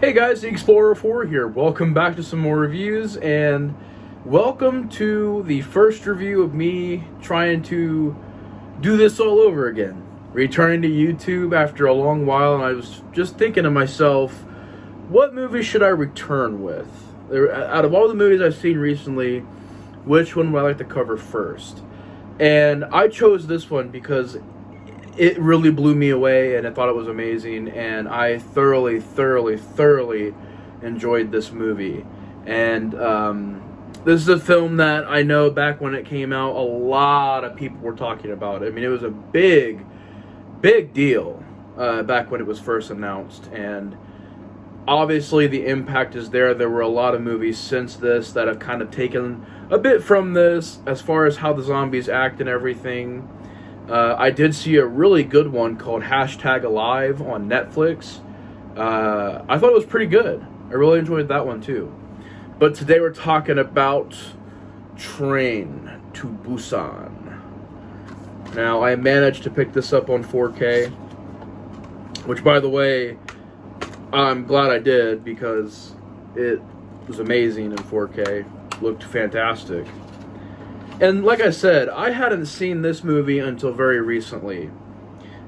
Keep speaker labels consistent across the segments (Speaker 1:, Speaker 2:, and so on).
Speaker 1: Hey guys, the Explorer 4 here. Welcome back to some more reviews, and welcome to the first review of me trying to do this all over again. Returning to YouTube after a long while, and I was just thinking to myself, what movie should I return with? Out of all the movies I've seen recently, which one would I like to cover first? And I chose this one because it really blew me away, and I thought it was amazing, and I thoroughly enjoyed this movie. And this is a film that I know back when it came out, a lot of people were talking about it. I mean, it was a big deal back when it was first announced, and obviously the impact is there. There were a lot of movies since this that have kind of taken a bit from this as far as how the zombies act and everything. I did see a really good one called #Alive on Netflix. I thought it was pretty good. I really enjoyed that one too. But today we're talking about Train to Busan. Now, I managed to pick this up on 4K, which, by the way, I'm glad I did because it was amazing in 4K. Looked fantastic. And like I said, I hadn't seen this movie until very recently.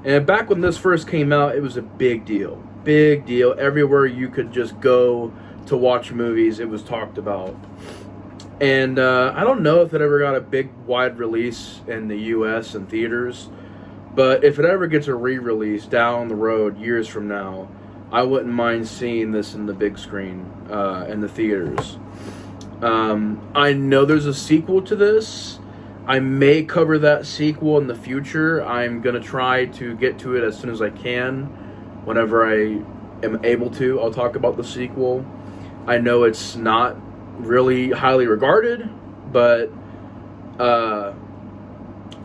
Speaker 1: And back when this first came out, it was a big deal. Big deal. Everywhere you could just go to watch movies, it was talked about. And I don't know if it ever got a big, wide release in the US and theaters. But if it ever gets a re-release down the road, years from now, I wouldn't mind seeing this in the big screen in the theaters. I know there's a sequel to this. I may cover that sequel in the future. I'm going to try to get to it as soon as I can. Whenever I am able to, I'll talk about the sequel. I know it's not really highly regarded, but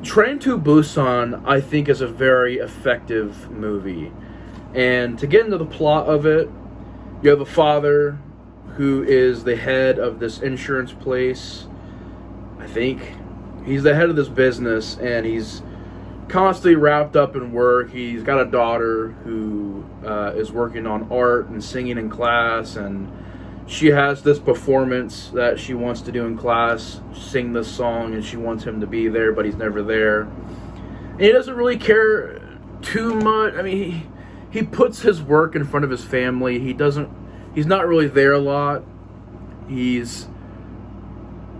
Speaker 1: Train to Busan, I think, is a very effective movie. And to get into the plot of it, you have a father who is the head of this insurance place. I think he's the head of this business, and he's constantly wrapped up in work. He's got a daughter who is working on art and singing in class, and she has this performance that she wants to do in class, sing this song, and she wants him to be there, but he's never there. And he doesn't really care too much. I mean, he puts his work in front of his family. He's not really there a lot. He's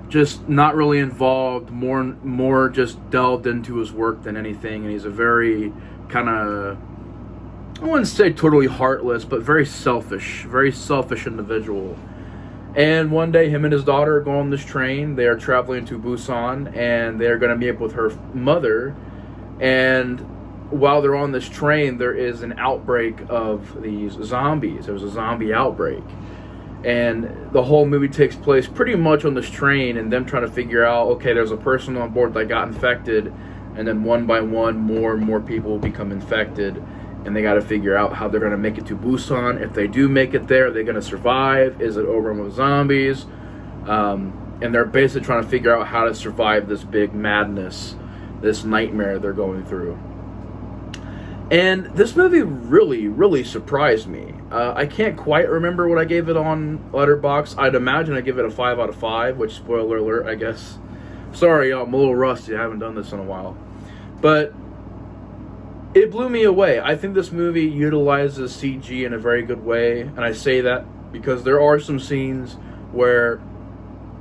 Speaker 1: just not really involved, more just delved into his work than anything. And he's a very kind of, I wouldn't say totally heartless, but very selfish individual. And one day, him and his daughter go on this train. They are traveling to Busan, and they're going to meet up with her mother. And while they're on this train, there is an outbreak of these zombies. There was a zombie outbreak. And the whole movie takes place pretty much on this train and them trying to figure out, okay, there's a person on board that got infected, and then one by one, more and more people become infected. And they got to figure out how they're going to make it to Busan. If they do make it there, are they going to survive? Is it overrun with zombies? And they're basically trying to figure out how to survive this big madness, this nightmare they're going through. And this movie really surprised me. I can't quite remember what I gave it on Letterboxd. I'd imagine I give it a 5 out of 5, which, spoiler alert, I guess. Sorry, I'm a little rusty. I haven't done this in a while. But it blew me away. I think this movie utilizes CG in a very good way. And I say that because there are some scenes where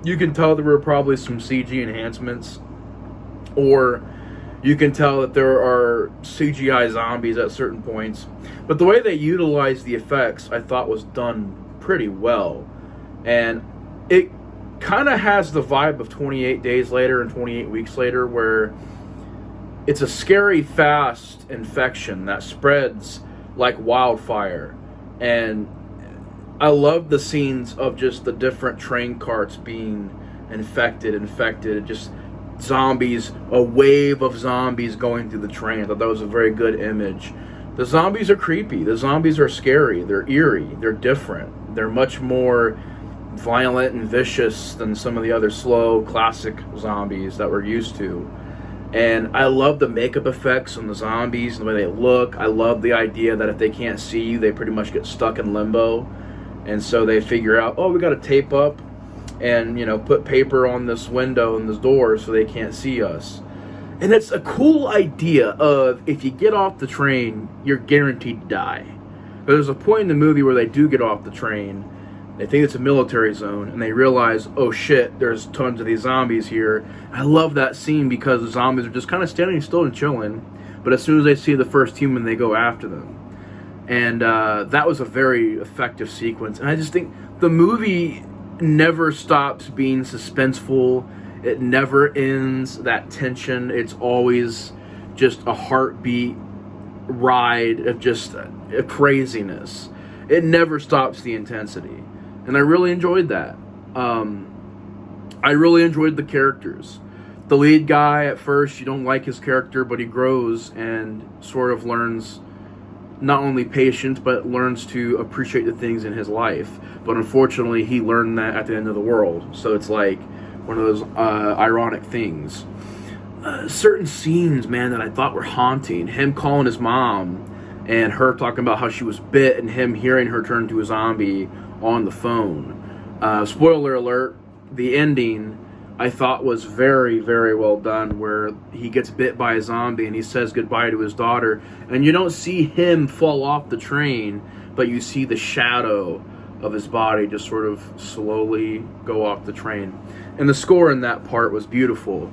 Speaker 1: you can tell there were probably some CG enhancements, or you can tell that there are CGI zombies at certain points. But the way they utilized the effects, I thought, was done pretty well. And it kind of has the vibe of 28 Days Later and 28 Weeks Later, where it's a scary, fast infection that spreads like wildfire. And I love the scenes of just the different train carts being infected. Just zombies, a wave of zombies going through the train. I thought that was a very good image. The zombies are creepy. The zombies are scary. They're eerie. They're different. They're much more violent and vicious than some of the other slow, classic zombies that we're used to. And I love the makeup effects on the zombies and the way they look. I love the idea that if they can't see you, they pretty much get stuck in limbo. And so they figure out, oh, we got to tape up and, put paper on this window and this door so they can't see us. And it's a cool idea of, if you get off the train, you're guaranteed to die. But there's a point in the movie where they do get off the train. They think it's a military zone, and they realize, oh shit, there's tons of these zombies here. I love that scene because the zombies are just kind of standing still and chilling, but as soon as they see the first human, they go after them. And that was a very effective sequence. And I just think the movie never stops being suspenseful. It never ends that tension. It's always just a heartbeat ride of just a craziness. It never stops the intensity. And I really enjoyed that. I really enjoyed the characters. The lead guy, at first, you don't like his character, but he grows and sort of learns not only patience, but learns to appreciate the things in his life. But unfortunately, he learned that at the end of the world. So it's like one of those ironic things. Certain scenes, man, that I thought were haunting. Him calling his mom and her talking about how she was bit, and him hearing her turn to a zombie on the phone. Spoiler alert, the ending I thought was very, very well done, where he gets bit by a zombie and he says goodbye to his daughter, and you don't see him fall off the train, but you see the shadow of his body just sort of slowly go off the train. And the score in that part was beautiful.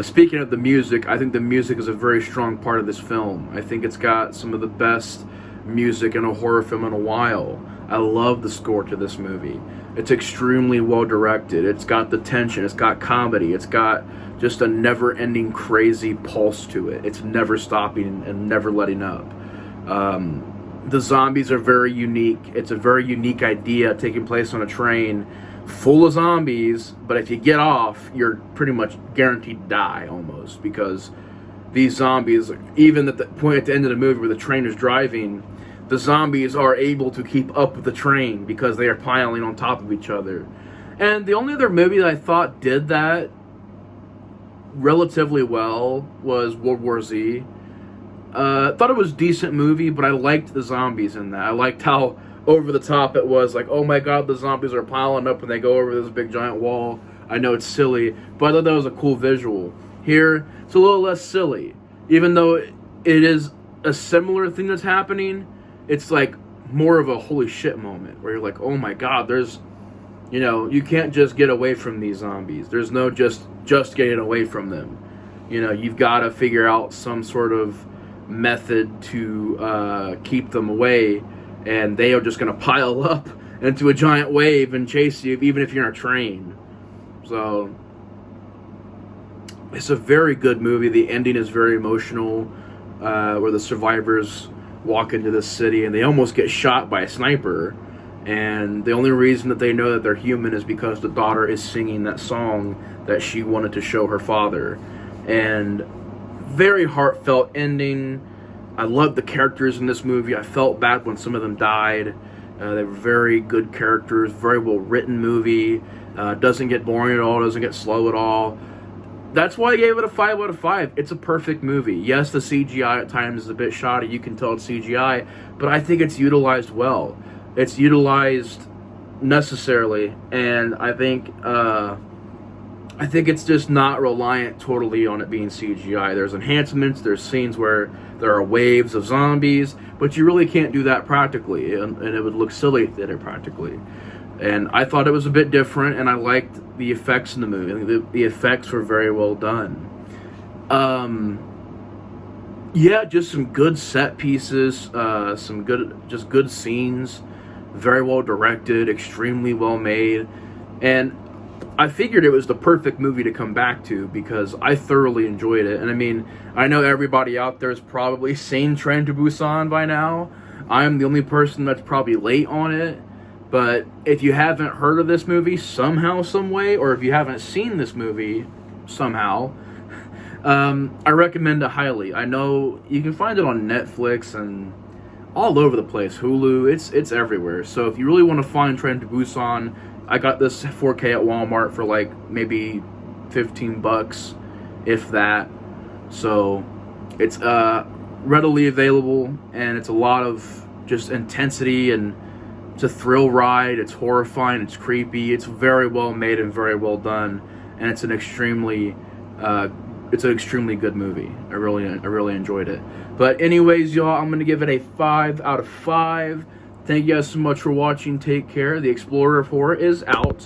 Speaker 1: Speaking of the music, I think the music is a very strong part of this film. I think it's got some of the best music in a horror film in a while. I love the score to this movie. It's extremely well directed. It's got the tension, it's got comedy, it's got just a never-ending crazy pulse to it. It's never stopping and never letting up. The zombies are very unique. It's a very unique idea taking place on a train full of zombies, but if you get off, you're pretty much guaranteed to die almost, because these zombies, even at the point at the end of the movie where the train is driving, the zombies are able to keep up with the train because they are piling on top of each other. And the only other movie that I thought did that relatively well was World War Z. I thought it was a decent movie, but I liked the zombies in that. I liked how over the top it was, like, oh my god, the zombies are piling up and they go over this big giant wall. I know it's silly, but I thought that was a cool visual. Here, it's a little less silly. Even though it is a similar thing that's happening, it's like more of a holy shit moment where you're like, oh my god, there's, you can't just get away from these zombies. There's no just getting away from them. You've got to figure out some sort of method to keep them away, and they are just going to pile up into a giant wave and chase you, even if you're in a train. So it's a very good movie. The ending is very emotional, where the survivors walk into this city and they almost get shot by a sniper, and the only reason that they know that they're human is because the daughter is singing that song that she wanted to show her father. And very heartfelt ending. I love the characters in this movie. I felt bad when some of them died. They were very good characters, very well written movie. Doesn't get boring at all, doesn't get slow at all. That's why I gave it a 5 out of 5. It's a perfect movie. Yes, the CGI at times is a bit shoddy. You can tell it's CGI, but I think it's utilized well. It's utilized necessarily, and I think it's just not reliant totally on it being CGI. There's enhancements, there's scenes where there are waves of zombies, but you really can't do that practically, and it would look silly if they did it practically. And I thought it was a bit different, and I liked the effects in the movie. I think the effects were very well done. Yeah, just some good set pieces, some good scenes, very well directed, extremely well made, and I figured it was the perfect movie to come back to because I thoroughly enjoyed it. And I mean, I know everybody out there has probably seen Train to Busan by now. I'm the only person that's probably late on it. But if you haven't heard of this movie somehow, some way, or if you haven't seen this movie somehow, I recommend it highly. I know you can find it on Netflix and all over the place. Hulu, it's everywhere. So if you really want to find Train to Busan, I got this 4K at Walmart for like maybe $15, if that. So it's readily available, and it's a lot of just intensity and It's a thrill ride. It's horrifying. It's creepy. It's very well made and very well done, and it's an extremely good movie. I really enjoyed it. But anyways, y'all, I'm gonna give it a 5 out of 5. Thank you guys so much for watching. Take care. The Explorer of Horror is out,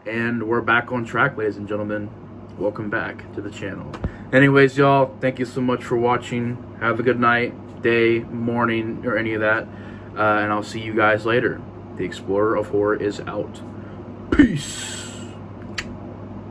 Speaker 1: and we're back on track, ladies and gentlemen. Welcome back to the channel. Anyways, y'all, thank you so much for watching. Have a good night, day, morning, or any of that. And I'll see you guys later. The Explorer of Horror is out. Peace.